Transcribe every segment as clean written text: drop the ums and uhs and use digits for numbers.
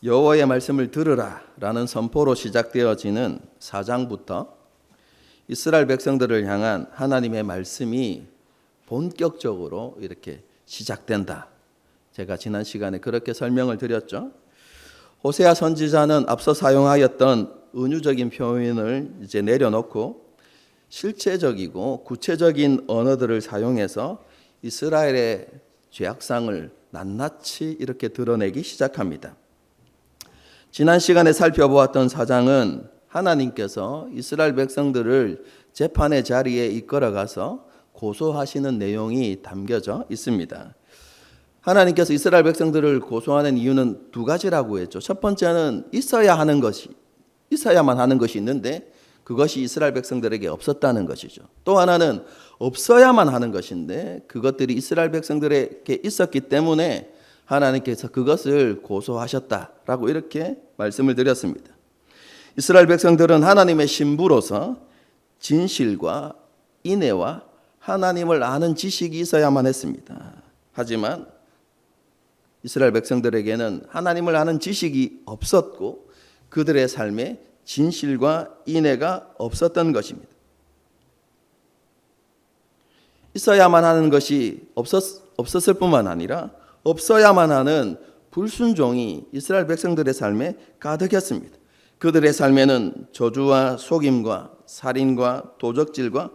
여호와의 말씀을 들으라 라는 선포로 시작되어지는 4장부터 이스라엘 백성들을 향한 하나님의 말씀이 본격적으로 이렇게 시작된다. 제가 지난 시간에 그렇게 설명을 드렸죠. 호세아 선지자는 앞서 사용하였던 은유적인 표현을 이제 내려놓고 실체적이고 구체적인 언어들을 사용해서 이스라엘의 죄악상을 낱낱이 이렇게 드러내기 시작합니다. 지난 시간에 살펴보았던 4장은 하나님께서 이스라엘 백성들을 재판의 자리에 이끌어가서 고소하시는 내용이 담겨져 있습니다. 하나님께서 이스라엘 백성들을 고소하는 이유는 두 가지라고 했죠. 첫 번째는 있어야만 하는 것이 있는데 그것이 이스라엘 백성들에게 없었다는 것이죠. 또 하나는 없어야만 하는 것인데 그것들이 이스라엘 백성들에게 있었기 때문에 하나님께서 그것을 고소하셨다라고 이렇게 말씀을 드렸습니다. 이스라엘 백성들은 하나님의 신부로서 진실과 인애와 하나님을 아는 지식이 있어야만 했습니다. 하지만 이스라엘 백성들에게는 하나님을 아는 지식이 없었고 그들의 삶에 진실과 인애가 없었던 것입니다. 있어야만 하는 것이 없었을 뿐만 아니라 없어야만 하는 불순종이 이스라엘 백성들의 삶에 가득했습니다. 그들의 삶에는 저주와 속임과 살인과 도적질과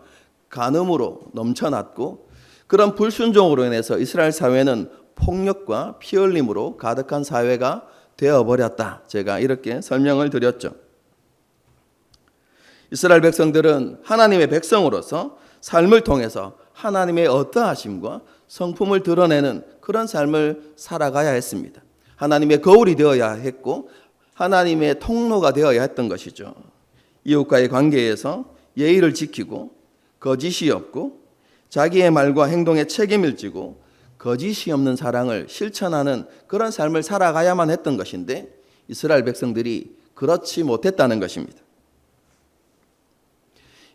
간음으로 넘쳐났고 그런 불순종으로 인해서 이스라엘 사회는 폭력과 피 흘림으로 가득한 사회가 되어버렸다. 제가 이렇게 설명을 드렸죠. 이스라엘 백성들은 하나님의 백성으로서 삶을 통해서 하나님의 어떠하심과 성품을 드러내는 그런 삶을 살아가야 했습니다. 하나님의 거울이 되어야 했고 하나님의 통로가 되어야 했던 것이죠. 이웃과의 관계에서 예의를 지키고 거짓이 없고 자기의 말과 행동에 책임을 지고 거짓이 없는 사랑을 실천하는 그런 삶을 살아가야만 했던 것인데 이스라엘 백성들이 그렇지 못했다는 것입니다.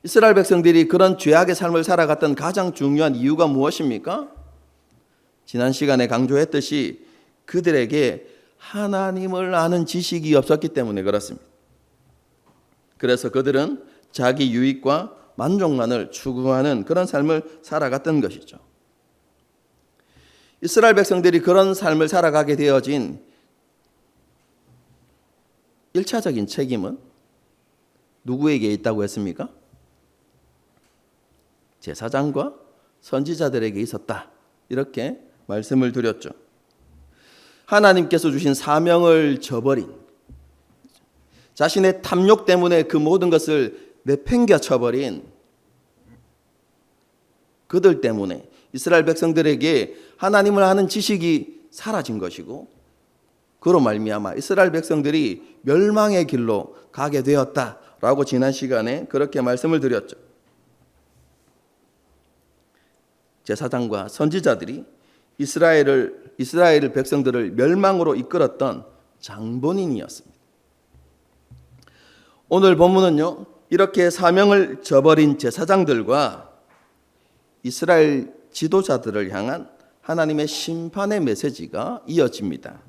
이스라엘 백성들이 그런 죄악의 삶을 살아갔던 가장 중요한 이유가 무엇입니까? 지난 시간에 강조했듯이 그들에게 하나님을 아는 지식이 없었기 때문에 그렇습니다. 그래서 그들은 자기 유익과 만족만을 추구하는 그런 삶을 살아갔던 것이죠. 이스라엘 백성들이 그런 삶을 살아가게 되어진 1차적인 책임은 누구에게 있다고 했습니까? 제사장과 선지자들에게 있었다. 이렇게 말씀을 드렸죠. 하나님께서 주신 사명을 저버린, 자신의 탐욕 때문에 그 모든 것을 내팽겨 쳐버린 그들 때문에 이스라엘 백성들에게 하나님을 아는 지식이 사라진 것이고 그로 말미암아 이스라엘 백성들이 멸망의 길로 가게 되었다라고 지난 시간에 그렇게 말씀을 드렸죠. 제사장과 선지자들이 이스라엘 백성들을 멸망으로 이끌었던 장본인이었습니다. 오늘 본문은요, 이렇게 사명을 저버린 제사장들과 이스라엘 지도자들을 향한 하나님의 심판의 메시지가 이어집니다.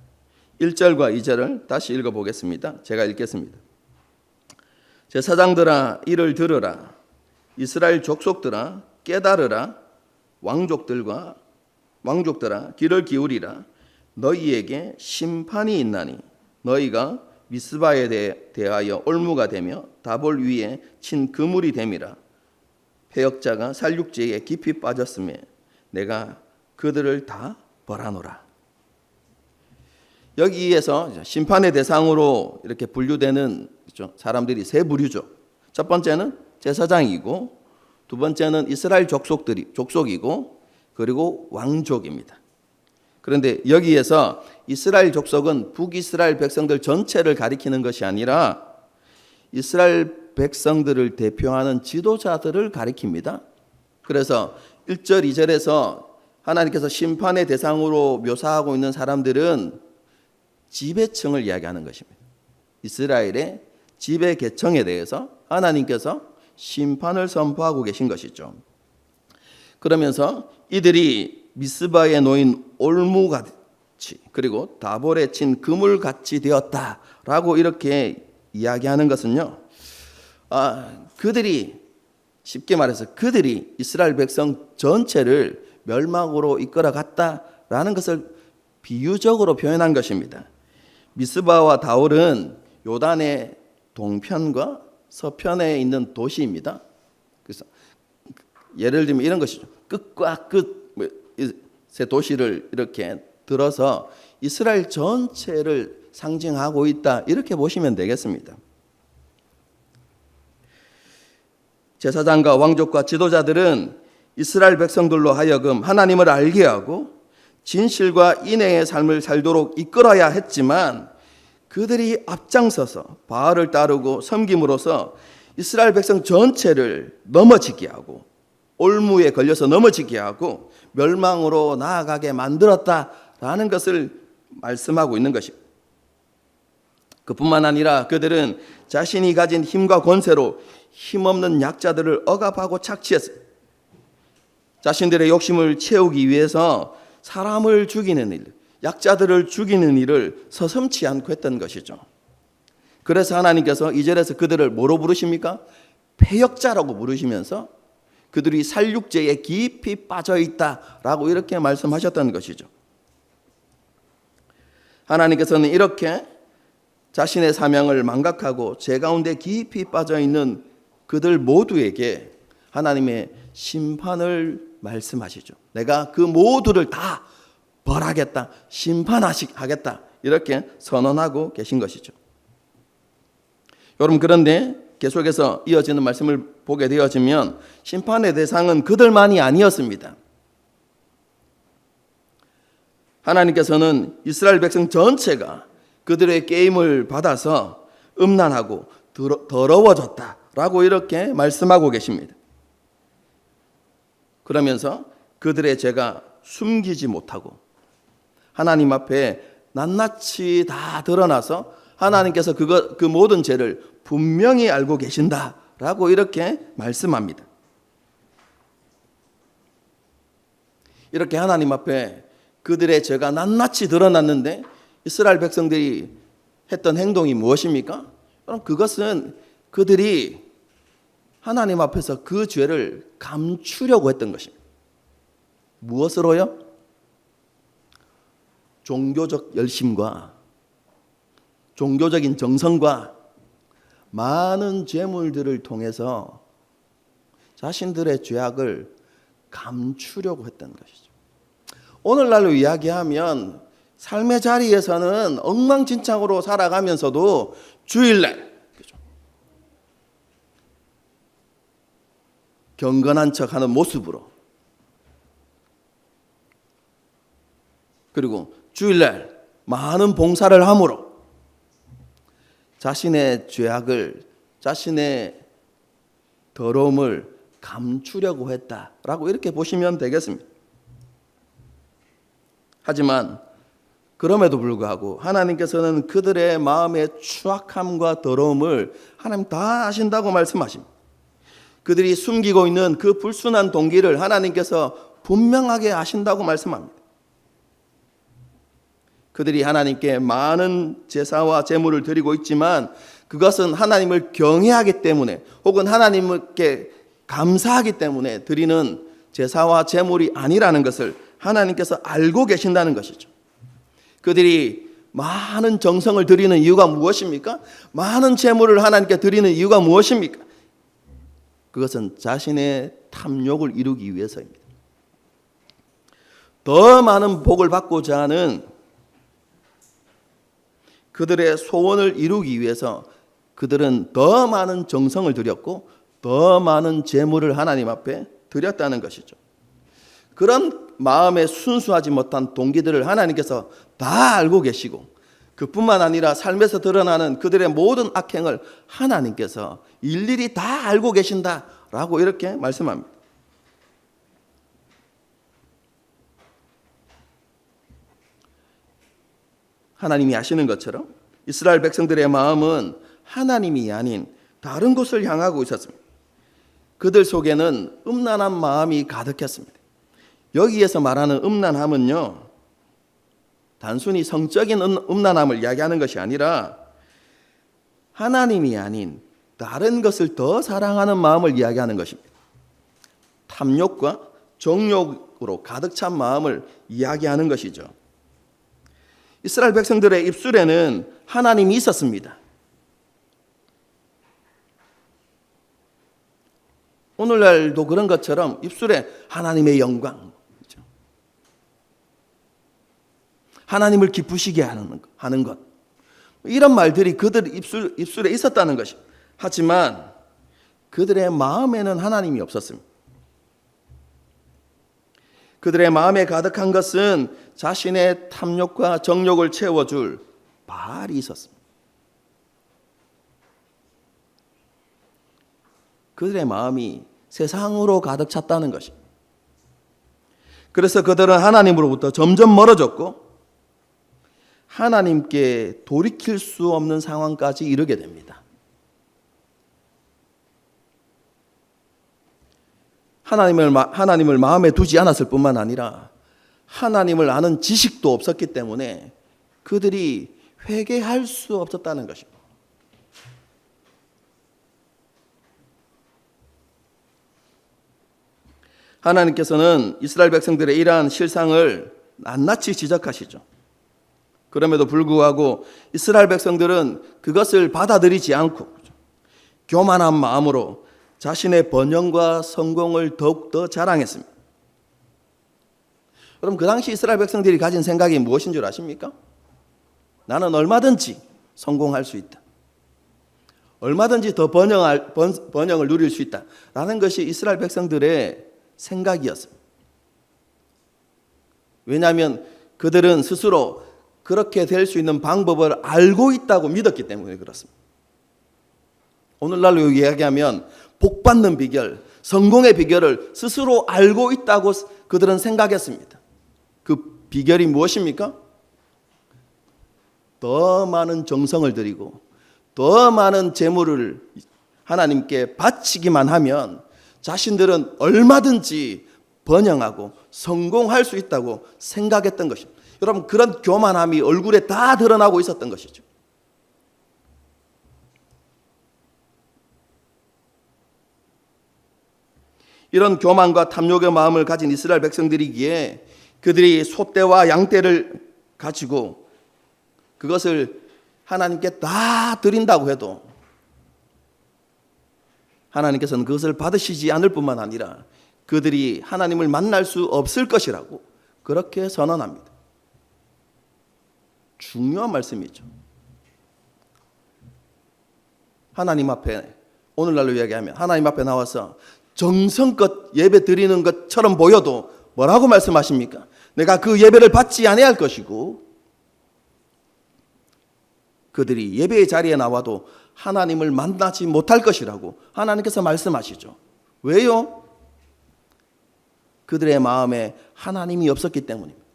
1절과 2절을 다시 읽어보겠습니다. 제가 읽겠습니다. 제사장들아 이를 들으라. 이스라엘 족속들아 깨달으라. 왕족들아 귀를 기울이라. 너희에게 심판이 있나니 너희가 미스바에 대하여 올무가 되며 다볼 위에 친 그물이 됨이라. 패역자가 살육지에 깊이 빠졌음에 내가 그들을 다 벌하노라. 여기에서 심판의 대상으로 이렇게 분류되는 사람들이 세 부류죠. 첫 번째는 제사장이고 두 번째는 이스라엘 족속이고 그리고 왕족입니다. 그런데 여기에서 이스라엘 족속은 북이스라엘 백성들 전체를 가리키는 것이 아니라 이스라엘 백성들을 대표하는 지도자들을 가리킵니다. 그래서 1절, 2절에서 하나님께서 심판의 대상으로 묘사하고 있는 사람들은 지배층을 이야기하는 것입니다. 이스라엘의 지배 계층에 대해서 하나님께서 심판을 선포하고 계신 것이죠. 그러면서 이들이 미스바에 놓인 올무가 그리고 다볼에 친 그물같이 되었다라고 이렇게 이야기하는 것은요, 그들이 쉽게 말해서 그들이 이스라엘 백성 전체를 멸망으로 이끌어 갔다라는 것을 비유적으로 표현한 것입니다. 미스바와 다올은 요단의 동편과 서편에 있는 도시입니다. 그래서 예를 들면 이런 것이죠. 끝과 끝 세 도시를 이렇게 들어서 이스라엘 전체를 상징하고 있다, 이렇게 보시면 되겠습니다. 제사장과 왕족과 지도자들은 이스라엘 백성들로 하여금 하나님을 알게 하고 진실과 인애의 삶을 살도록 이끌어야 했지만, 그들이 앞장서서 바알을 따르고 섬김으로써 이스라엘 백성 전체를 넘어지게 하고 올무에 걸려서 넘어지게 하고 멸망으로 나아가게 만들었다라는 것을 말씀하고 있는 것입니다. 그뿐만 아니라 그들은 자신이 가진 힘과 권세로 힘없는 약자들을 억압하고 착취했습니다. 자신들의 욕심을 채우기 위해서 사람을 죽이는 일, 약자들을 죽이는 일을 서슴지 않고 했던 것이죠. 그래서 하나님께서 2절에서 그들을 뭐로 부르십니까? 패역자라고 부르시면서 그들이 살육죄에 깊이 빠져 있다라고 이렇게 말씀하셨던 것이죠. 하나님께서는 이렇게 자신의 사명을 망각하고 죄 가운데 깊이 빠져 있는 그들 모두에게 하나님의 심판을 말씀하시죠. 내가 그 모두를 다 벌하겠다, 심판하겠다, 이렇게 선언하고 계신 것이죠. 여러분, 그런데 계속해서 이어지는 말씀을 보게 되어지면 심판의 대상은 그들만이 아니었습니다. 하나님께서는 이스라엘 백성 전체가 그들의 게임을 받아서 음란하고 더러워졌다라고 이렇게 말씀하고 계십니다. 그러면서 그들의 죄가 숨기지 못하고 하나님 앞에 낱낱이 다 드러나서 하나님께서 그 모든 죄를 분명히 알고 계신다라고 이렇게 말씀합니다. 이렇게 하나님 앞에 그들의 죄가 낱낱이 드러났는데 이스라엘 백성들이 했던 행동이 무엇입니까? 그럼 그것은 그들이 하나님 앞에서 그 죄를 감추려고 했던 것입니다. 무엇으로요? 종교적 열심과 종교적인 정성과 많은 재물들을 통해서 자신들의 죄악을 감추려고 했던 것이죠. 오늘날로 이야기하면 삶의 자리에서는 엉망진창으로 살아가면서도 주일날 경건한 척하는 모습으로, 그리고 주일날 많은 봉사를 함으로 자신의 죄악을, 자신의 더러움을 감추려고 했다라고 이렇게 보시면 되겠습니다. 하지만 그럼에도 불구하고 하나님께서는 그들의 마음의 추악함과 더러움을 하나님 다 아신다고 말씀하십니다. 그들이 숨기고 있는 그 불순한 동기를 하나님께서 분명하게 아신다고 말씀합니다. 그들이 하나님께 많은 제사와 제물을 드리고 있지만 그것은 하나님을 경외하기 때문에 혹은 하나님께 감사하기 때문에 드리는 제사와 제물이 아니라는 것을 하나님께서 알고 계신다는 것이죠. 그들이 많은 정성을 드리는 이유가 무엇입니까? 많은 제물을 하나님께 드리는 이유가 무엇입니까? 그것은 자신의 탐욕을 이루기 위해서입니다. 더 많은 복을 받고자 하는 그들의 소원을 이루기 위해서 그들은 더 많은 정성을 들였고 더 많은 재물을 하나님 앞에 드렸다는 것이죠. 그런 마음에 순수하지 못한 동기들을 하나님께서 다 알고 계시고, 그뿐만 아니라 삶에서 드러나는 그들의 모든 악행을 하나님께서 일일이 다 알고 계신다라고 이렇게 말씀합니다. 하나님이 아시는 것처럼 이스라엘 백성들의 마음은 하나님이 아닌 다른 곳을 향하고 있었습니다. 그들 속에는 음란한 마음이 가득했습니다. 여기에서 말하는 음란함은요, 단순히 성적인 음란함을 이야기하는 것이 아니라 하나님이 아닌 다른 것을 더 사랑하는 마음을 이야기하는 것입니다. 탐욕과 정욕으로 가득 찬 마음을 이야기하는 것이죠. 이스라엘 백성들의 입술에는 하나님이 있었습니다. 오늘날도 그런 것처럼 입술에 하나님의 영광, 하나님을 기쁘시게 하는 것, 이런 말들이 그들 입술에 있었다는 것입니다. 하지만 그들의 마음에는 하나님이 없었습니다. 그들의 마음에 가득한 것은 자신의 탐욕과 정욕을 채워줄 바알이 있었습니다. 그들의 마음이 세상으로 가득 찼다는 것입니다. 그래서 그들은 하나님으로부터 점점 멀어졌고 하나님께 돌이킬 수 없는 상황까지 이르게 됩니다. 하나님을 마음에 두지 않았을 뿐만 아니라 하나님을 아는 지식도 없었기 때문에 그들이 회개할 수 없었다는 것입니다. 하나님께서는 이스라엘 백성들의 이러한 실상을 낱낱이 지적하시죠. 그럼에도 불구하고 이스라엘 백성들은 그것을 받아들이지 않고 교만한 마음으로 자신의 번영과 성공을 더욱더 자랑했습니다. 그럼 그 당시 이스라엘 백성들이 가진 생각이 무엇인 줄 아십니까? 나는 얼마든지 성공할 수 있다. 얼마든지 더 번영을 누릴 수 있다. 라는 것이 이스라엘 백성들의 생각이었습니다. 왜냐하면 그들은 스스로 그렇게 될 수 있는 방법을 알고 있다고 믿었기 때문에 그렇습니다. 오늘날로 이야기하면 복받는 비결, 성공의 비결을 스스로 알고 있다고 그들은 생각했습니다. 그 비결이 무엇입니까? 더 많은 정성을 들이고 더 많은 재물을 하나님께 바치기만 하면 자신들은 얼마든지 번영하고 성공할 수 있다고 생각했던 것입니다. 여러분, 그런 교만함이 얼굴에 다 드러나고 있었던 것이죠. 이런 교만과 탐욕의 마음을 가진 이스라엘 백성들이기에 그들이 소떼와 양떼를 가지고 그것을 하나님께 다 드린다고 해도 하나님께서는 그것을 받으시지 않을 뿐만 아니라 그들이 하나님을 만날 수 없을 것이라고 그렇게 선언합니다. 중요한 말씀이죠. 하나님 앞에, 오늘날로 이야기하면 하나님 앞에 나와서 정성껏 예배 드리는 것처럼 보여도 뭐라고 말씀하십니까? 내가 그 예배를 받지 아니할 것이고 그들이 예배의 자리에 나와도 하나님을 만나지 못할 것이라고 하나님께서 말씀하시죠. 왜요? 그들의 마음에 하나님이 없었기 때문입니다.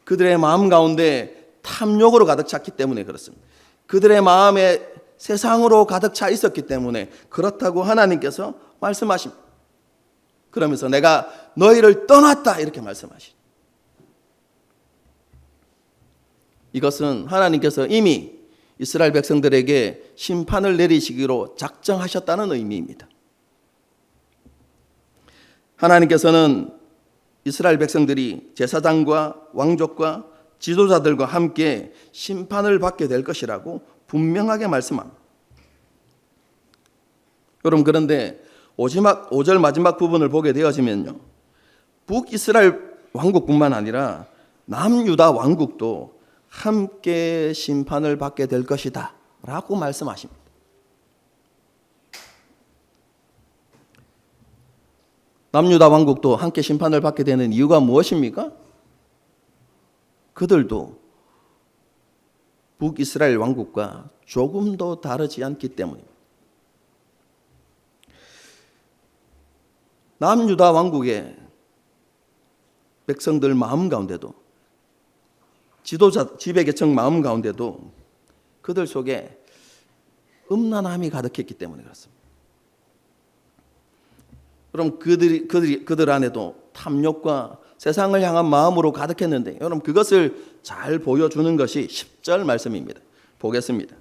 그들의 마음 가운데 탐욕으로 가득 찼기 때문에 그렇습니다. 그들의 마음에 세상으로 가득 차 있었기 때문에 그렇다고 하나님께서 말씀하십니다. 그러면서 내가 너희를 떠났다 이렇게 말씀하시죠. 이것은 하나님께서 이미 이스라엘 백성들에게 심판을 내리시기로 작정하셨다는 의미입니다. 하나님께서는 이스라엘 백성들이 제사장과 왕족과 지도자들과 함께 심판을 받게 될 것이라고 분명하게 말씀합니다. 여러분, 그런데 5절 마지막 부분을 보게 되어지면요, 북이스라엘 왕국뿐만 아니라 남유다 왕국도 함께 심판을 받게 될 것이다 라고 말씀하십니다. 남유다 왕국도 함께 심판을 받게 되는 이유가 무엇입니까? 그들도 북이스라엘 왕국과 조금도 다르지 않기 때문입니다. 남유다 왕국의 백성들 마음 가운데도, 지도자 지배계층 마음 가운데도 그들 속에 음란함이 가득했기 때문에 그렇습니다. 그럼 그들 안에도 탐욕과 세상을 향한 마음으로 가득했는데 여러분 그것을 잘 보여주는 것이 10절 말씀입니다. 보겠습니다.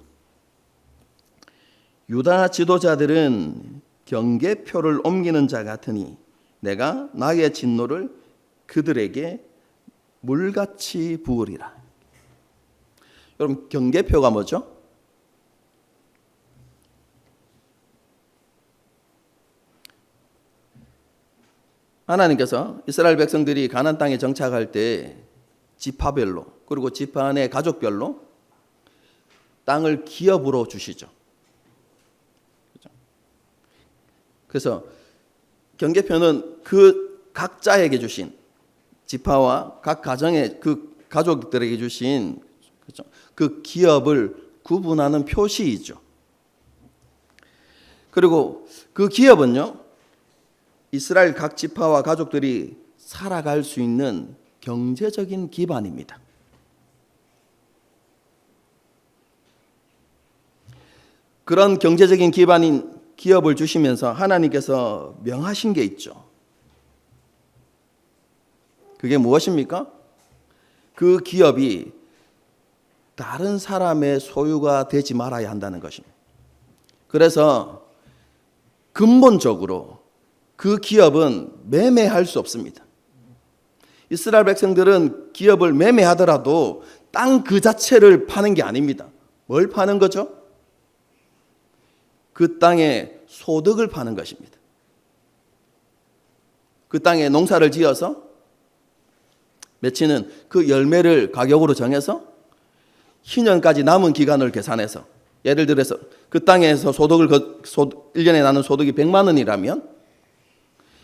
유다 지도자들은 경계표를 옮기는 자 같으니 내가 나의 진노를 그들에게 물같이 부으리라. 여러분 경계표가 뭐죠? 하나님께서 이스라엘 백성들이 가나안 땅에 정착할 때 지파별로 그리고 지파 안의 가족별로 땅을 기업으로 주시죠. 그래서 경계표는 그 각자에게 주신 지파와 각 가정의 그 가족들에게 주신 그렇죠? 그 기업을 구분하는 표시이죠. 그리고 그 기업은요, 이스라엘 각 지파와 가족들이 살아갈 수 있는 경제적인 기반입니다. 그런 경제적인 기반인 기업을 주시면서 하나님께서 명하신 게 있죠. 그게 무엇입니까? 그 기업이 다른 사람의 소유가 되지 말아야 한다는 것입니다. 그래서 근본적으로 그 기업은 매매할 수 없습니다. 이스라엘 백성들은 기업을 매매하더라도 땅 그 자체를 파는 게 아닙니다. 뭘 파는 거죠? 그 땅의 소득을 파는 것입니다. 그 땅에 농사를 지어서 맺히는 그 열매를 가격으로 정해서 희년까지 남은 기간을 계산해서 예를 들어서 그 땅에서 1년에 나는 소득이 100만 원이라면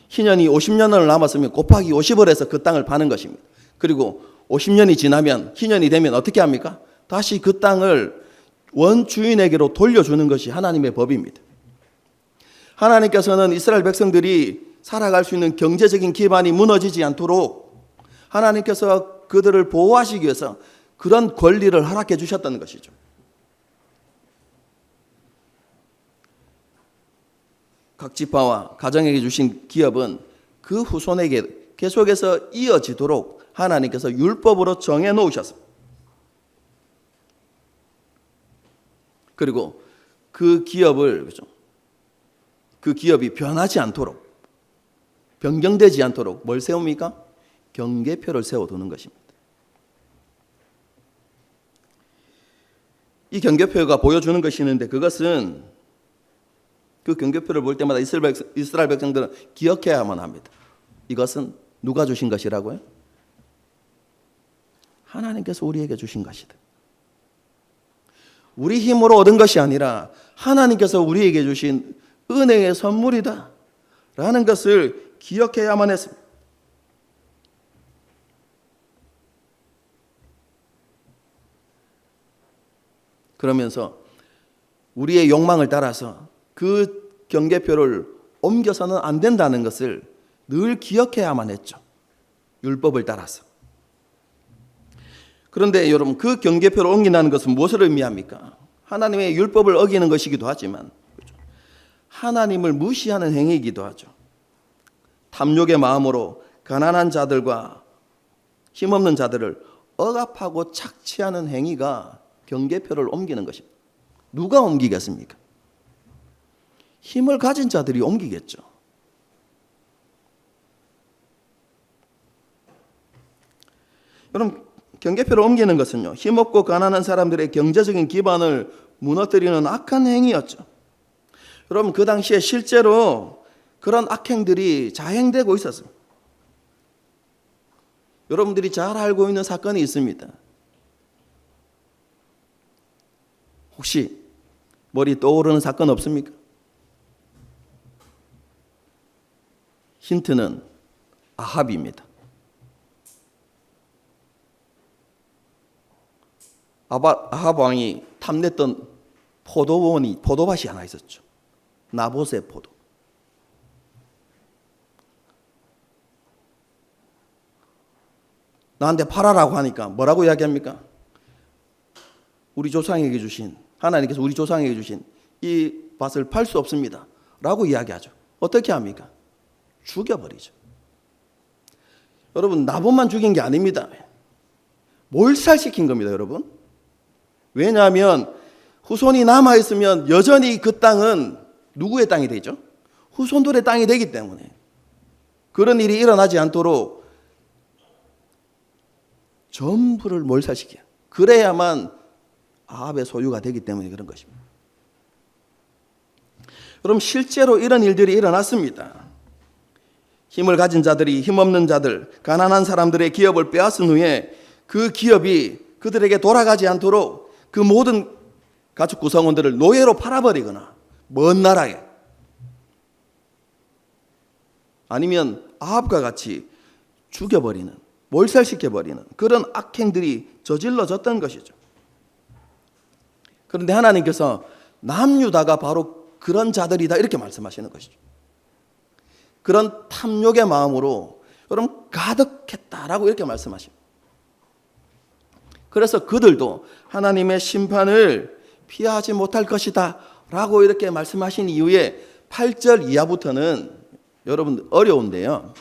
희년이 50년을 남았으면 곱하기 50을 해서 그 땅을 파는 것입니다. 그리고 50년이 지나면 희년이 되면 어떻게 합니까? 다시 그 땅을 원주인에게로 돌려주는 것이 하나님의 법입니다. 하나님께서는 이스라엘 백성들이 살아갈 수 있는 경제적인 기반이 무너지지 않도록 하나님께서 그들을 보호하시기 위해서 그런 권리를 허락해 주셨다는 것이죠. 각 지파와 가정에게 주신 기업은 그 후손에게 계속해서 이어지도록 하나님께서 율법으로 정해 놓으셨습니다. 그리고 그 기업을 그렇죠? 그 기업이 변하지 않도록 변경되지 않도록 뭘 세웁니까? 경계표를 세워두는 것입니다. 이 경계표가 보여주는 것이 있는데 그것은 그 경계표를 볼 때마다 이스라엘 백성들은 기억해야만 합니다. 이것은 누가 주신 것이라고요? 하나님께서 우리에게 주신 것이다. 우리 힘으로 얻은 것이 아니라 하나님께서 우리에게 주신 은혜의 선물이다 라는 것을 기억해야만 했습니다. 그러면서 우리의 욕망을 따라서 그 경계표를 옮겨서는 안 된다는 것을 늘 기억해야만 했죠. 율법을 따라서. 그런데 여러분 그 경계표를 옮긴다는 것은 무엇을 의미합니까? 하나님의 율법을 어기는 것이기도 하지만 하나님을 무시하는 행위이기도 하죠. 탐욕의 마음으로 가난한 자들과 힘없는 자들을 억압하고 착취하는 행위가 경계표를 옮기는 것입니다. 누가 옮기겠습니까? 힘을 가진 자들이 옮기겠죠. 여러분 경계표를 옮기는 것은요, 힘없고 가난한 사람들의 경제적인 기반을 무너뜨리는 악한 행위였죠. 여러분 그 당시에 실제로 그런 악행들이 자행되고 있었습니다. 여러분들이 잘 알고 있는 사건이 있습니다. 혹시 머리 떠오르는 사건 없습니까? 힌트는 아합입니다. 아합 왕이 탐냈던 포도밭이 하나 있었죠. 나봇의 포도. 나한테 팔아라고 하니까 뭐라고 이야기합니까? 우리 조상에게 주신, 하나님께서 우리 조상에게 주신 이 밭을 팔 수 없습니다 라고 이야기하죠. 어떻게 합니까? 죽여버리죠. 여러분 나봇만 죽인 게 아닙니다. 몰살시킨 겁니다, 여러분. 왜냐하면 후손이 남아있으면 여전히 그 땅은 누구의 땅이 되죠? 후손들의 땅이 되기 때문에 그런 일이 일어나지 않도록 전부를 몰살시켜요. 그래야만 아합의 소유가 되기 때문에 그런 것입니다. 그럼 실제로 이런 일들이 일어났습니다. 힘을 가진 자들이 힘없는 자들, 가난한 사람들의 기업을 빼앗은 후에 그 기업이 그들에게 돌아가지 않도록 그 모든 가축 구성원들을 노예로 팔아버리거나 먼 나라에, 아니면 아합과 같이 죽여버리는, 몰살시켜버리는 그런 악행들이 저질러졌던 것이죠. 그런데 하나님께서 남유다가 바로 그런 자들이다 이렇게 말씀하시는 것이죠. 그런 탐욕의 마음으로 여러분 가득했다라고 이렇게 말씀하십니다. 그래서 그들도 하나님의 심판을 피하지 못할 것이다 라고 이렇게 말씀하신 이후에 8절 이하부터는 여러분 어려운데요.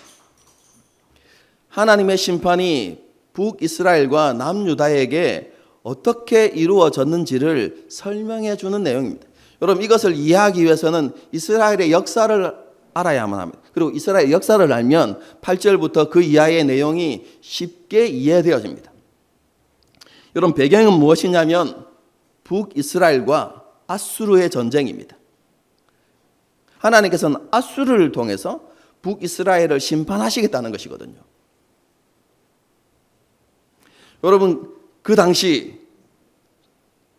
하나님의 심판이 북이스라엘과 남유다에게 어떻게 이루어졌는지를 설명해 주는 내용입니다. 여러분 이것을 이해하기 위해서는 이스라엘의 역사를 알아야만 합니다. 그리고 이스라엘 역사를 알면 8절부터 그 이하의 내용이 쉽게 이해되어집니다. 여러분 배경은 무엇이냐면 북이스라엘과 아수르의 전쟁입니다. 하나님께서는 아수르를 통해서 북이스라엘을 심판하시겠다는 것이거든요. 여러분 그 당시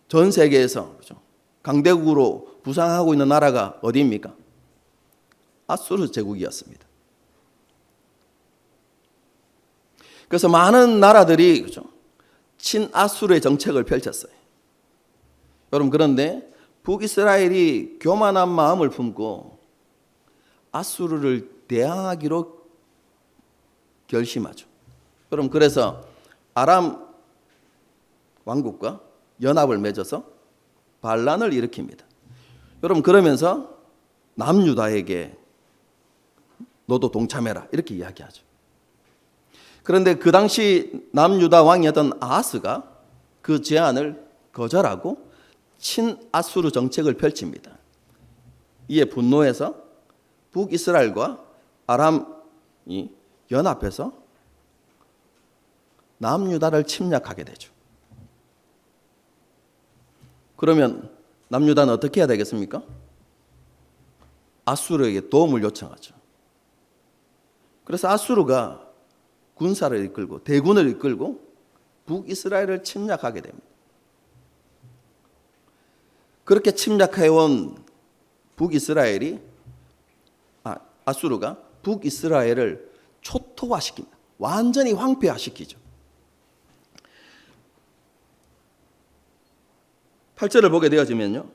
전 세계에서 강대국으로 부상하고 있는 나라가 어디입니까? 아수르 제국이었습니다. 그래서 많은 나라들이 친아수르의 정책을 펼쳤어요. 여러분 그런데 북이스라엘이 교만한 마음을 품고 아수르를 대항하기로 결심하죠. 여러분 그래서 아람 왕국과 연합을 맺어서 반란을 일으킵니다. 여러분 그러면서 남유다에게 너도 동참해라 이렇게 이야기하죠. 그런데 그 당시 남유다 왕이었던 아하스가 그 제안을 거절하고 친아수르 정책을 펼칩니다. 이에 분노해서 북이스라엘과 아람이 연합해서 남유다를 침략하게 되죠. 그러면 남유다는 어떻게 해야 되겠습니까? 아수르에게 도움을 요청하죠. 그래서 아수르가 군사를 이끌고 대군을 이끌고 북이스라엘을 침략하게 됩니다. 그렇게 침략해온 아수르가 북이스라엘을 초토화시킵니다. 완전히 황폐화시키죠. 8절을 보게 되어지면요,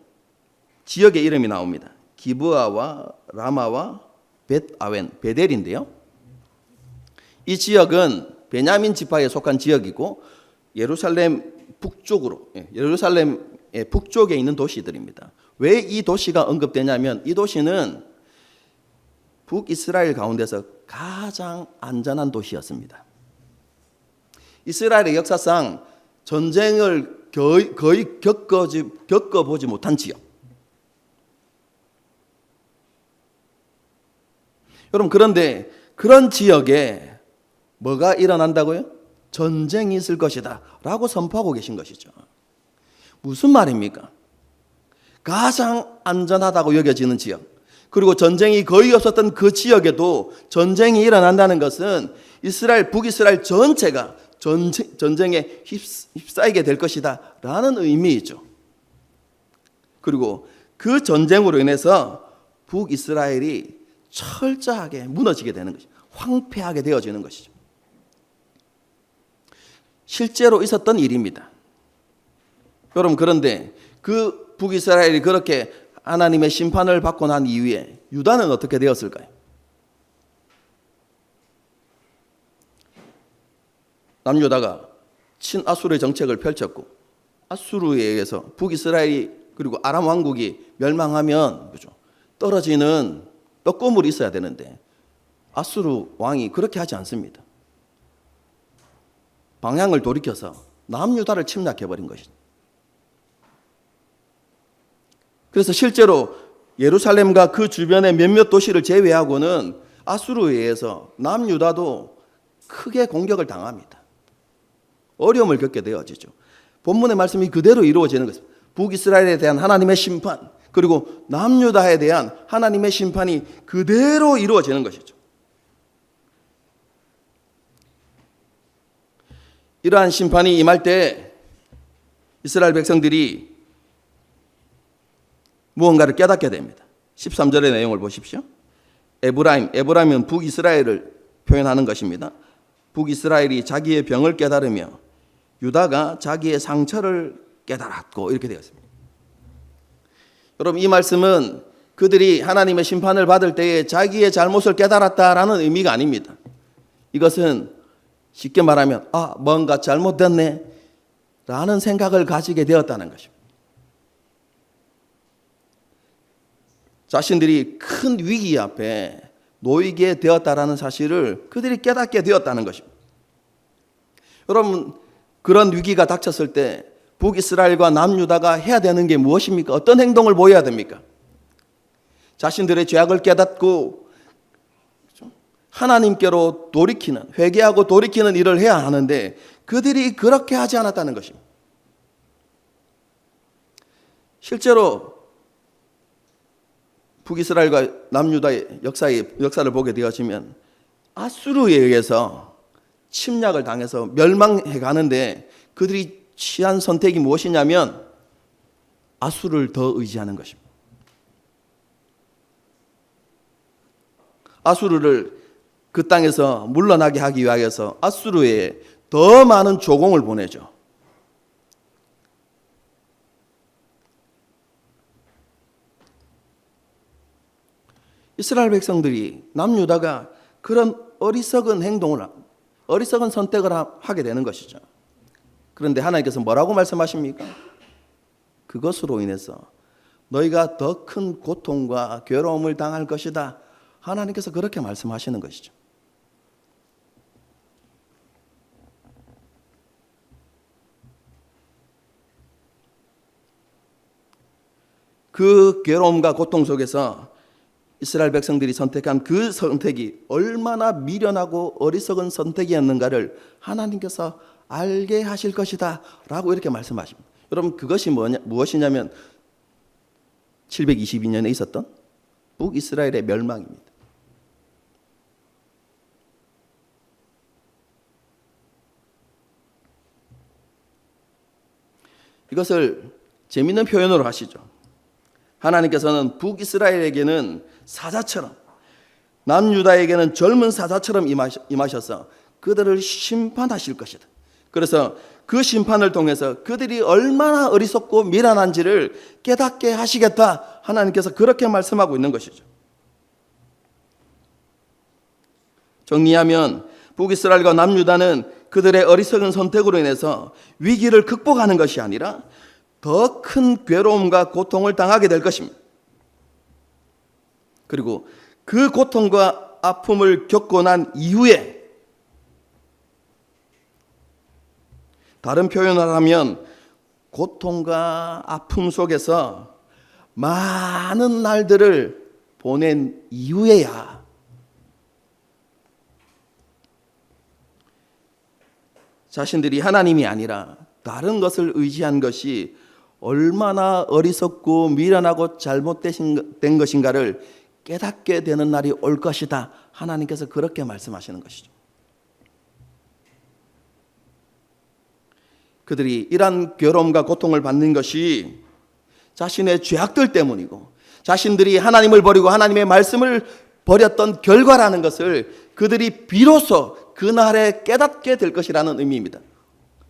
지역의 이름이 나옵니다. 기브아와 라마와 벳아웬, 베델인데요. 이 지역은 베냐민 지파에 속한 지역이고 예루살렘의 북쪽에 있는 도시들입니다. 왜 이 도시가 언급되냐면 이 도시는 북이스라엘 가운데서 가장 안전한 도시였습니다. 이스라엘의 역사상 전쟁을 거의 겪어보지 못한 지역. 여러분 그런데 그런 지역에 뭐가 일어난다고요? 전쟁이 있을 것이다 라고 선포하고 계신 것이죠. 무슨 말입니까? 가장 안전하다고 여겨지는 지역, 그리고 전쟁이 거의 없었던 그 지역에도 전쟁이 일어난다는 것은 북이스라엘 전체가 전쟁에 휩싸이게 될 것이다 라는 의미이죠. 그리고 그 전쟁으로 인해서 북이스라엘이 철저하게 무너지게 되는 것이죠. 황폐하게 되어지는 것이죠. 실제로 있었던 일입니다. 여러분 그런데 그 북이스라엘이 그렇게 하나님의 심판을 받고 난 이후에 유다는 어떻게 되었을까요? 남유다가 친아수르의 정책을 펼쳤고 아수르에 의해서 북이스라엘이 그리고 아람 왕국이 멸망하면 떨어지는 떡고물이 있어야 되는데 아수르 왕이 그렇게 하지 않습니다. 방향을 돌이켜서 남유다를 침략해버린 것이죠. 그래서 실제로 예루살렘과 그 주변의 몇몇 도시를 제외하고는 아수르에 의해서 남유다도 크게 공격을 당합니다. 어려움을 겪게 되어지죠. 본문의 말씀이 그대로 이루어지는 것입니다. 북이스라엘에 대한 하나님의 심판, 그리고 남유다에 대한 하나님의 심판이 그대로 이루어지는 것이죠. 이러한 심판이 임할 때 이스라엘 백성들이 무언가를 깨닫게 됩니다. 13절의 내용을 보십시오. 에브라임은 북이스라엘을 표현하는 것입니다. 북이스라엘이 자기의 병을 깨달으며 유다가 자기의 상처를 깨달았고, 이렇게 되었습니다. 여러분, 이 말씀은 그들이 하나님의 심판을 받을 때에 자기의 잘못을 깨달았다라는 의미가 아닙니다. 이것은 쉽게 말하면 뭔가 잘못됐네 라는 생각을 가지게 되었다는 것입니다. 자신들이 큰 위기 앞에 놓이게 되었다라는 사실을 그들이 깨닫게 되었다는 것입니다. 여러분, 그런 위기가 닥쳤을 때 북이스라엘과 남유다가 해야 되는 게 무엇입니까? 어떤 행동을 보여야 됩니까? 자신들의 죄악을 깨닫고 하나님께로 돌이키는, 회개하고 돌이키는 일을 해야 하는데 그들이 그렇게 하지 않았다는 것입니다. 실제로 북이스라엘과 남유다의 역사를 보게 되어지면 아수르에 의해서 침략을 당해서 멸망해 가는데 그들이 취한 선택이 무엇이냐면 아수르를 더 의지하는 것입니다. 아수르를 그 땅에서 물러나게 하기 위하여서 아수르에 더 많은 조공을 보내죠. 이스라엘 백성들이 남유다가 그런 어리석은 선택을 하게 되는 것이죠. 그런데 하나님께서 뭐라고 말씀하십니까? 그것으로 인해서 너희가 더 큰 고통과 괴로움을 당할 것이다. 하나님께서 그렇게 말씀하시는 것이죠. 그 괴로움과 고통 속에서 이스라엘 백성들이 선택한 그 선택이 얼마나 미련하고 어리석은 선택이었는가를 하나님께서 알게 하실 것이다 라고 이렇게 말씀하십니다. 여러분, 그것이 무엇이냐면 722년에 있었던 북이스라엘의 멸망입니다. 이것을 재미있는 표현으로 하시죠. 하나님께서는 북이스라엘에게는 사자처럼, 남유다에게는 젊은 사자처럼 임하셔서 그들을 심판하실 것이다. 그래서 그 심판을 통해서 그들이 얼마나 어리석고 미련한지를 깨닫게 하시겠다. 하나님께서 그렇게 말씀하고 있는 것이죠. 정리하면 북이스라엘과 남유다는 그들의 어리석은 선택으로 인해서 위기를 극복하는 것이 아니라 더 큰 괴로움과 고통을 당하게 될 것입니다. 그리고 그 고통과 아픔을 겪고 난 이후에, 다른 표현을 하면 고통과 아픔 속에서 많은 날들을 보낸 이후에야 자신들이 하나님이 아니라 다른 것을 의지한 것이 얼마나 어리석고 미련하고 잘못된 것인가를 깨닫게 되는 날이 올 것이다. 하나님께서 그렇게 말씀하시는 것이죠. 그들이 이러한 괴로움과 고통을 받는 것이 자신의 죄악들 때문이고 자신들이 하나님을 버리고 하나님의 말씀을 버렸던 결과라는 것을 그들이 비로소 그날에 깨닫게 될 것이라는 의미입니다.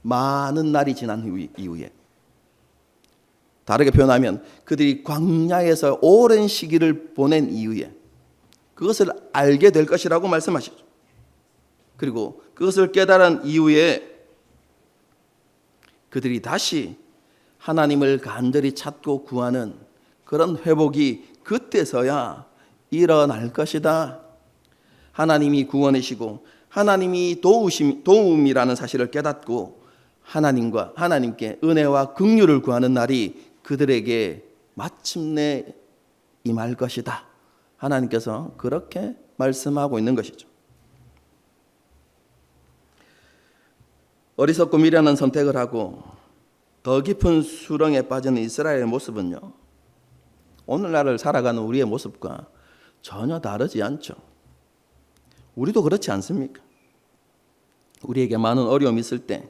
많은 날이 지난 이후에. 다르게 표현하면 그들이 광야에서 오랜 시기를 보낸 이후에 그것을 알게 될 것이라고 말씀하시죠. 그리고 그것을 깨달은 이후에 그들이 다시 하나님을 간절히 찾고 구하는 그런 회복이 그때서야 일어날 것이다. 하나님이 구원이시고 하나님이 도움이라는 사실을 깨닫고 하나님께 은혜와 긍휼을 구하는 날이 그들에게 마침내 임할 것이다. 하나님께서 그렇게 말씀하고 있는 것이죠. 어리석고 미련한 선택을 하고 더 깊은 수렁에 빠지는 이스라엘의 모습은요, 오늘날을 살아가는 우리의 모습과 전혀 다르지 않죠. 우리도 그렇지 않습니까? 우리에게 많은 어려움이 있을 때,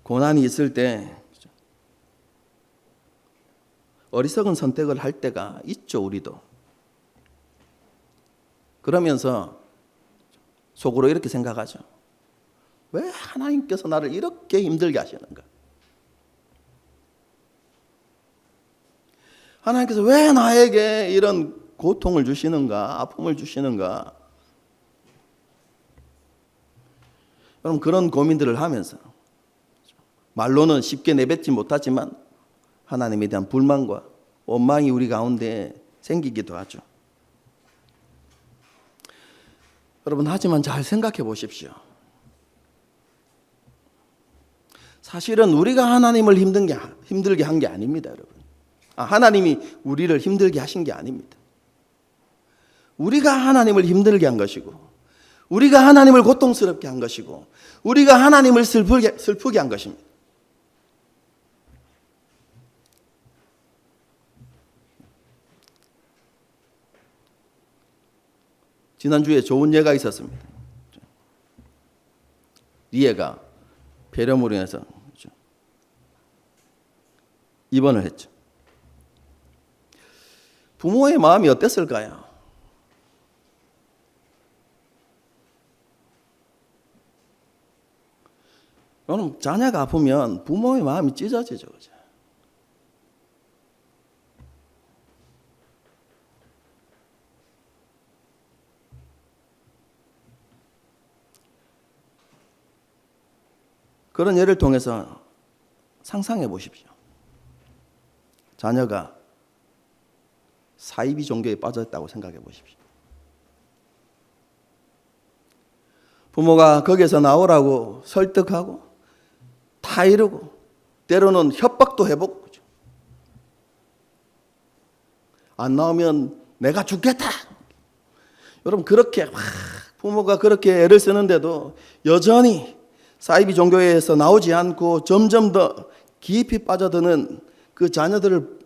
고난이 있을 때 어리석은 선택을 할 때가 있죠. 우리도. 그러면서 속으로 이렇게 생각하죠. 왜 하나님께서 나를 이렇게 힘들게 하시는가? 하나님께서 왜 나에게 이런 고통을 주시는가? 아픔을 주시는가? 여러분, 그런 고민들을 하면서 말로는 쉽게 내뱉지 못하지만 하나님에 대한 불만과 원망이 우리 가운데 생기기도 하죠. 여러분, 하지만 잘 생각해 보십시오. 사실은 우리가 하나님을 힘들게 한 게 아닙니다, 여러분. 하나님이 우리를 힘들게 하신 게 아닙니다. 우리가 하나님을 힘들게 한 것이고, 우리가 하나님을 고통스럽게 한 것이고, 우리가 하나님을 슬프게 한 것입니다. 지난주에 좋은 예가 있었습니다. 리에가 폐렴으로 인해서 입원을 했죠. 부모의 마음이 어땠을까요? 여러분, 자녀가 아프면 부모의 마음이 찢어지죠. 그죠? 그런 예를 통해서 상상해 보십시오. 자녀가 사이비 종교에 빠졌다고 생각해 보십시오. 부모가 거기에서 나오라고 설득하고 다 이루고 때로는 협박도 해보고, 그죠? 안 나오면 내가 죽겠다. 여러분, 그렇게 부모가 그렇게 애를 쓰는데도 여전히 사이비 종교에서 나오지 않고 점점 더 깊이 빠져드는 그 자녀들을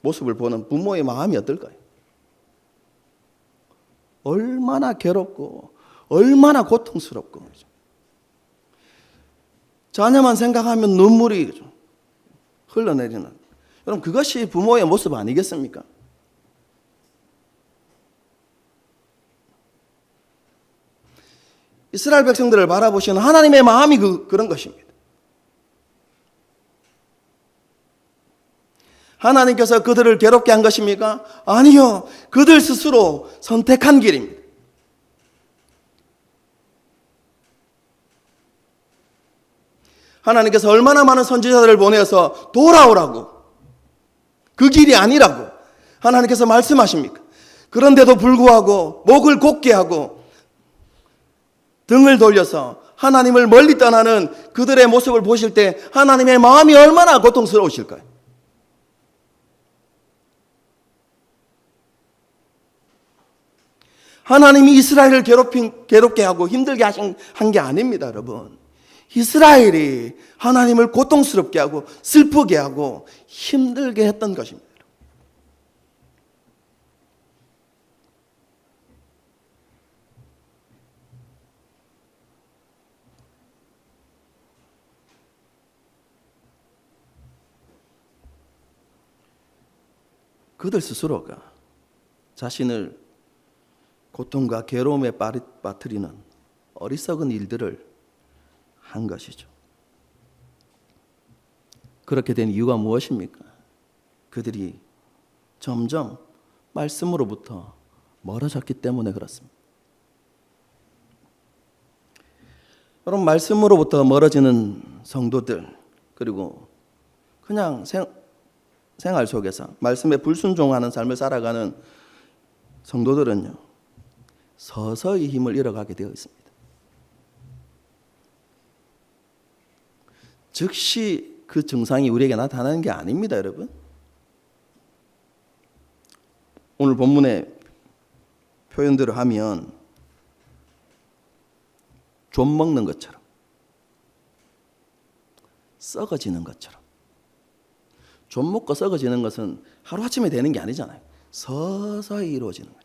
모습을 보는 부모의 마음이 어떨까요? 얼마나 괴롭고 얼마나 고통스럽고, 자녀만 생각하면 눈물이 흘러내리는, 여러분, 그것이 부모의 모습 아니겠습니까? 이스라엘 백성들을 바라보시는 하나님의 마음이 그런 것입니다. 하나님께서 그들을 괴롭게 한 것입니까? 아니요. 그들 스스로 선택한 길입니다. 하나님께서 얼마나 많은 선지자들을 보내서 돌아오라고, 그 길이 아니라고 하나님께서 말씀하십니까? 그런데도 불구하고 목을 곧게 하고 등을 돌려서 하나님을 멀리 떠나는 그들의 모습을 보실 때 하나님의 마음이 얼마나 고통스러우실까요? 하나님이 이스라엘을 괴롭게 하고 힘들게 한 게 아닙니다, 여러분. 이스라엘이 하나님을 고통스럽게 하고 슬프게 하고 힘들게 했던 것입니다. 그들 스스로가 자신을 고통과 괴로움에 빠뜨리는 어리석은 일들을 한 것이죠. 그렇게 된 이유가 무엇입니까? 그들이 점점 말씀으로부터 멀어졌기 때문에 그렇습니다. 여러분, 말씀으로부터 멀어지는 성도들, 그리고 그냥 생활 속에서 말씀에 불순종하는 삶을 살아가는 성도들은요, 서서히 힘을 잃어가게 되어 있습니다. 즉시 그 증상이 우리에게 나타나는 게 아닙니다, 여러분. 오늘 본문의 표현대로 하면 좀 먹는 것처럼, 썩어지는 것처럼. 좀 먹고 썩어지는 것은 하루아침에 되는 게 아니잖아요. 서서히 이루어지는 거예요.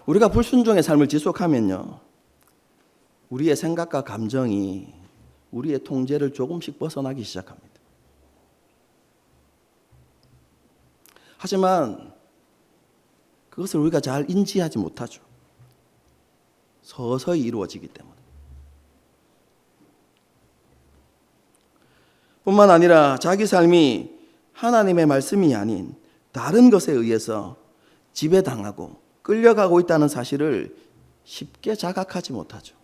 우리가 불순종의 삶을 지속하면요, 우리의 생각과 감정이 우리의 통제를 조금씩 벗어나기 시작합니다. 하지만 그것을 우리가 잘 인지하지 못하죠. 서서히 이루어지기 때문에. 뿐만 아니라 자기 삶이 하나님의 말씀이 아닌 다른 것에 의해서 지배당하고 끌려가고 있다는 사실을 쉽게 자각하지 못하죠.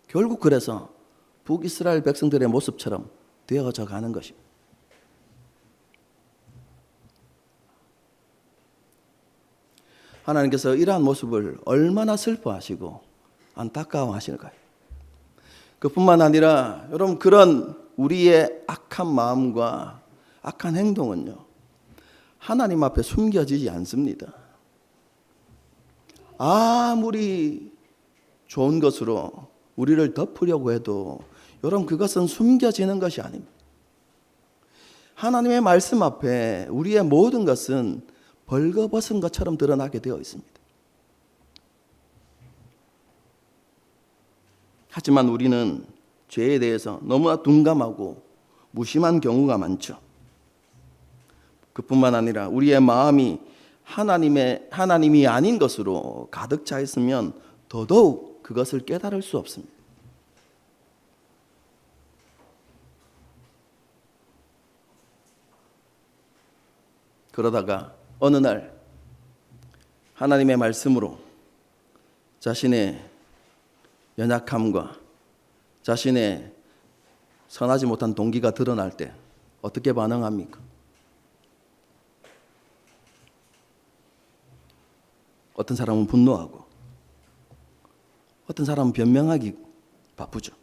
결국 그래서 북이스라엘 백성들의 모습처럼 되어져 가는 것입니다. 하나님께서 이러한 모습을 얼마나 슬퍼하시고 안타까워하실까요? 그뿐만 아니라 여러분, 그런 우리의 악한 마음과 악한 행동은요, 하나님 앞에 숨겨지지 않습니다. 아무리 좋은 것으로 우리를 덮으려고 해도 여러분, 그것은 숨겨지는 것이 아닙니다. 하나님의 말씀 앞에 우리의 모든 것은 벌거벗은 것처럼 드러나게 되어 있습니다. 하지만 우리는 죄에 대해서 너무나 둔감하고 무심한 경우가 많죠. 그뿐만 아니라 우리의 마음이 하나님이 아닌 것으로 가득 차 있으면 더더욱 그것을 깨달을 수 없습니다. 그러다가 어느 날 하나님의 말씀으로 자신의 연약함과 자신의 선하지 못한 동기가 드러날 때 어떻게 반응합니까? 어떤 사람은 분노하고 어떤 사람은 변명하기 바쁘죠.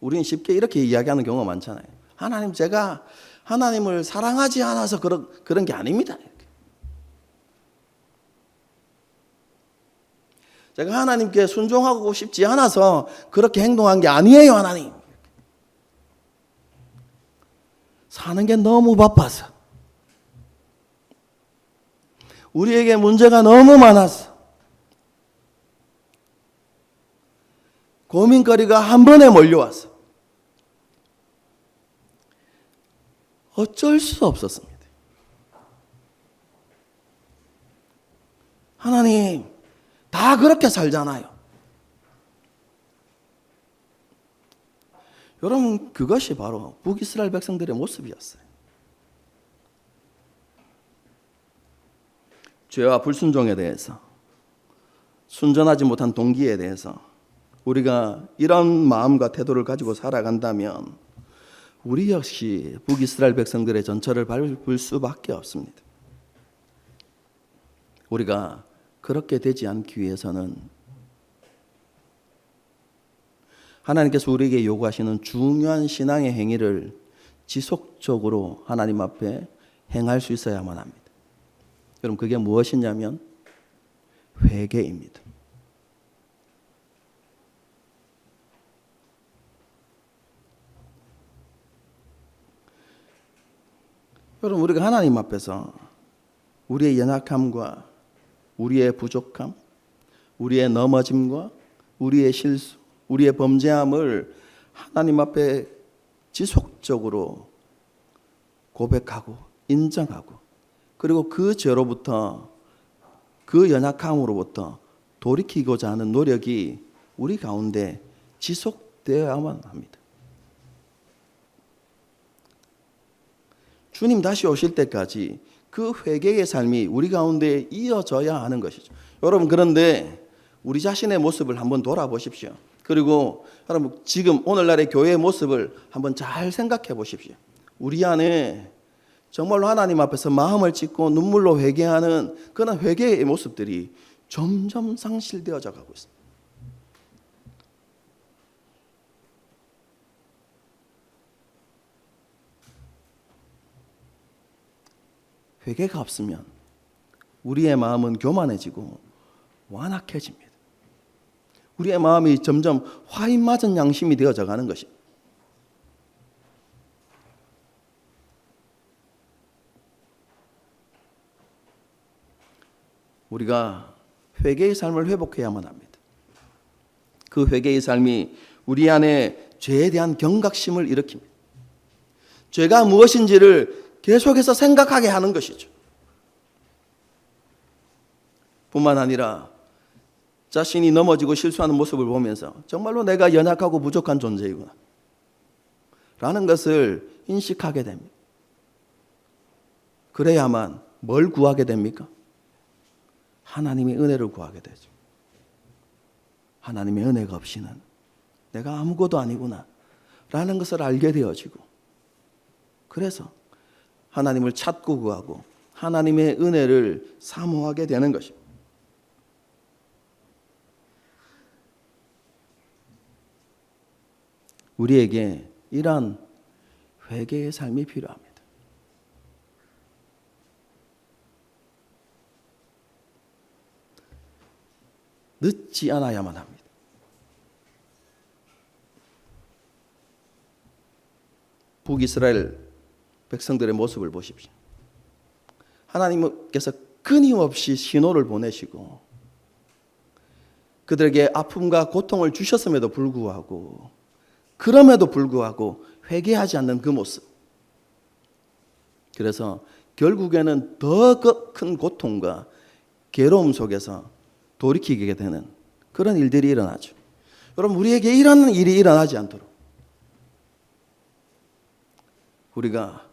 우리는 쉽게 이렇게 이야기하는 경우가 많잖아요. 하나님, 제가 하나님을 사랑하지 않아서 그런 게 아닙니다. 제가 하나님께 순종하고 싶지 않아서 그렇게 행동한 게 아니에요, 하나님. 사는 게 너무 바빠서. 우리에게 문제가 너무 많아서. 고민거리가 한 번에 몰려와서. 어쩔 수 없었습니다. 하나님, 다 그렇게 살잖아요. 여러분, 그것이 바로 북이스라엘 백성들의 모습이었어요. 죄와 불순종에 대해서, 순전하지 못한 동기에 대해서 우리가 이런 마음과 태도를 가지고 살아간다면 우리 역시 북이스라엘 백성들의 전철을 밟을 수밖에 없습니다. 우리가 그렇게 되지 않기 위해서는 하나님께서 우리에게 요구하시는 중요한 신앙의 행위를 지속적으로 하나님 앞에 행할 수 있어야만 합니다. 여러분, 그게 무엇이냐면 회개입니다. 여러분, 우리가 하나님 앞에서 우리의 연약함과 우리의 부족함, 우리의 넘어짐과 우리의 실수, 우리의 범죄함을 하나님 앞에 지속적으로 고백하고 인정하고, 그리고 그 죄로부터, 그 연약함으로부터 돌이키고자 하는 노력이 우리 가운데 지속되어야만 합니다. 주님 다시 오실 때까지 그 회개의 삶이 우리 가운데 이어져야 하는 것이죠. 여러분, 그런데 우리 자신의 모습을 한번 돌아보십시오. 그리고 여러분, 지금 오늘날의 교회의 모습을 한번 잘 생각해 보십시오. 우리 안에 정말로 하나님 앞에서 마음을 찢고 눈물로 회개하는 그런 회개의 모습들이 점점 상실되어져 가고 있습니다. 회개가 없으면 우리의 마음은 교만해지고 완악해집니다. 우리의 마음이 점점 화인 맞은 양심이 되어져 가는 것입니다. 우리가 회개의 삶을 회복해야만 합니다. 그 회개의 삶이 우리 안에 죄에 대한 경각심을 일으킵니다. 죄가 무엇인지를 계속해서 생각하게 하는 것이죠. 뿐만 아니라 자신이 넘어지고 실수하는 모습을 보면서 정말로 내가 연약하고 부족한 존재이구나 라는 것을 인식하게 됩니다. 그래야만 뭘 구하게 됩니까? 하나님의 은혜를 구하게 되죠. 하나님의 은혜가 없이는 내가 아무것도 아니구나 라는 것을 알게 되어지고, 그래서 하나님을 찾고 구하고 하나님의 은혜를 사모하게 되는 것입니다. 우리에게 이러한 회개의 삶이 필요합니다. 늦지 않아야만 합니다. 북이스라엘 백성들의 모습을 보십시오. 하나님께서 끊임없이 신호를 보내시고 그들에게 아픔과 고통을 주셨음에도 불구하고, 그럼에도 불구하고 회개하지 않는 그 모습. 그래서 결국에는 더 큰 고통과 괴로움 속에서 돌이키게 되는 그런 일들이 일어나죠. 여러분, 우리에게 이런 일이 일어나지 않도록 우리가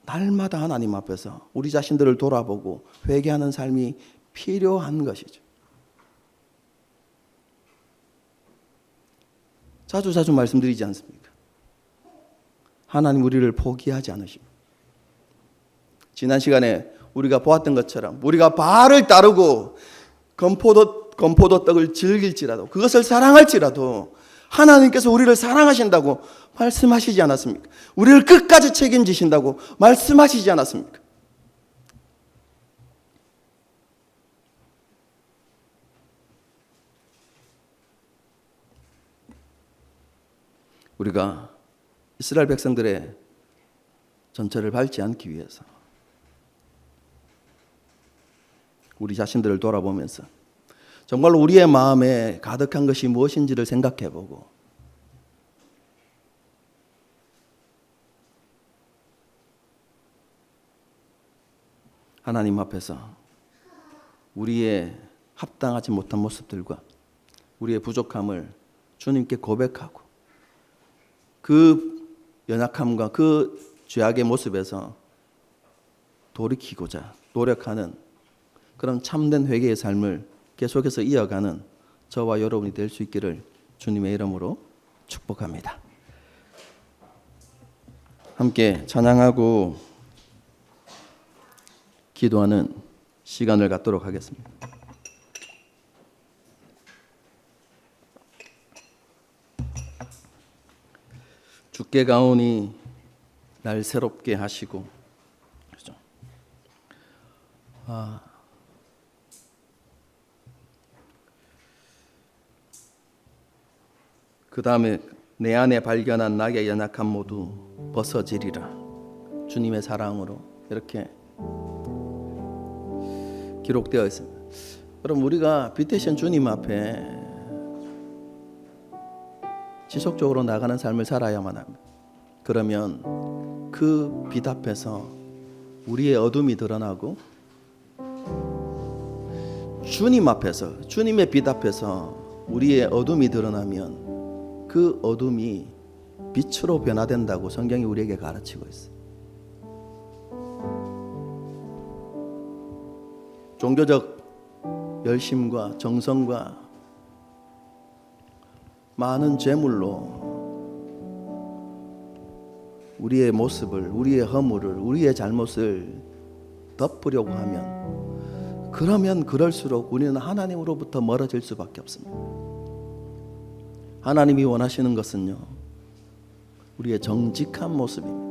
날마다 하나님 앞에서 우리 자신들을 돌아보고 회개하는 삶이 필요한 것이죠. 자주 말씀드리지 않습니까? 하나님 우리를 포기하지 않으십니다. 지난 시간에 우리가 보았던 것처럼 우리가 바알을 따르고 건포도 떡을 즐길지라도, 그것을 사랑할지라도 하나님께서 우리를 사랑하신다고 말씀하시지 않았습니까? 우리를 끝까지 책임지신다고 말씀하시지 않았습니까? 우리가 이스라엘 백성들의 전철을 밟지 않기 위해서 우리 자신들을 돌아보면서 정말로 우리의 마음에 가득한 것이 무엇인지를 생각해보고 하나님 앞에서 우리의 합당하지 못한 모습들과 우리의 부족함을 주님께 고백하고 그 연약함과 그 죄악의 모습에서 돌이키고자 노력하는 그런 참된 회개의 삶을 계속해서 이어가는 저와 여러분이 될 수 있기를 주님의 이름으로 축복합니다. 함께 찬양하고 기도하는 시간을 갖도록 하겠습니다. 주께 가오니 날 새롭게 하시고, 그렇죠? 그 다음에 내 안에 발견한 나의 연약함 모두 벗어지리라. 주님의 사랑으로 이렇게 기록되어 있습니다. 여러분, 우리가 빛 되신 주님 앞에 지속적으로 나가는 삶을 살아야만 합니다. 그러면 그 빛 앞에서 우리의 어둠이 드러나고 주님 앞에서, 주님의 빛 앞에서 우리의 어둠이 드러나면 그 어둠이 빛으로 변화된다고 성경이 우리에게 가르치고 있어요. 종교적 열심과 정성과 많은 재물로 우리의 모습을, 우리의 허물을, 우리의 잘못을 덮으려고 하면, 그러면 그럴수록 우리는 하나님으로부터 멀어질 수밖에 없습니다. 하나님이 원하시는 것은요, 우리의 정직한 모습입니다.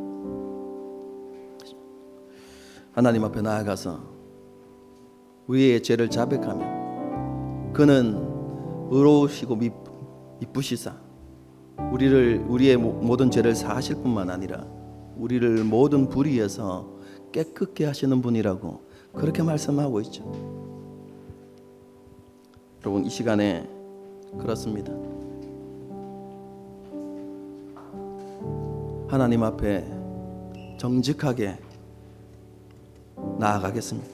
하나님 앞에 나아가서 우리의 죄를 자백하면 그는 의로우시고 이쁘시사 우리의 모든 죄를 사하실 뿐만 아니라 우리를 모든 불의에서 깨끗게 하시는 분이라고 그렇게 말씀하고 있죠. 여러분, 이 시간에 그렇습니다. 하나님 앞에 정직하게 나아가겠습니다.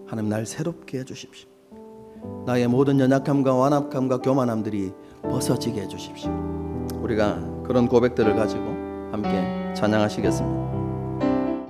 하나님, 날 새롭게 해주십시오. 나의 모든 연약함과 완악함과 교만함들이 벗어지게 해주십시오. 우리가 그런 고백들을 가지고 함께 찬양하시겠습니다.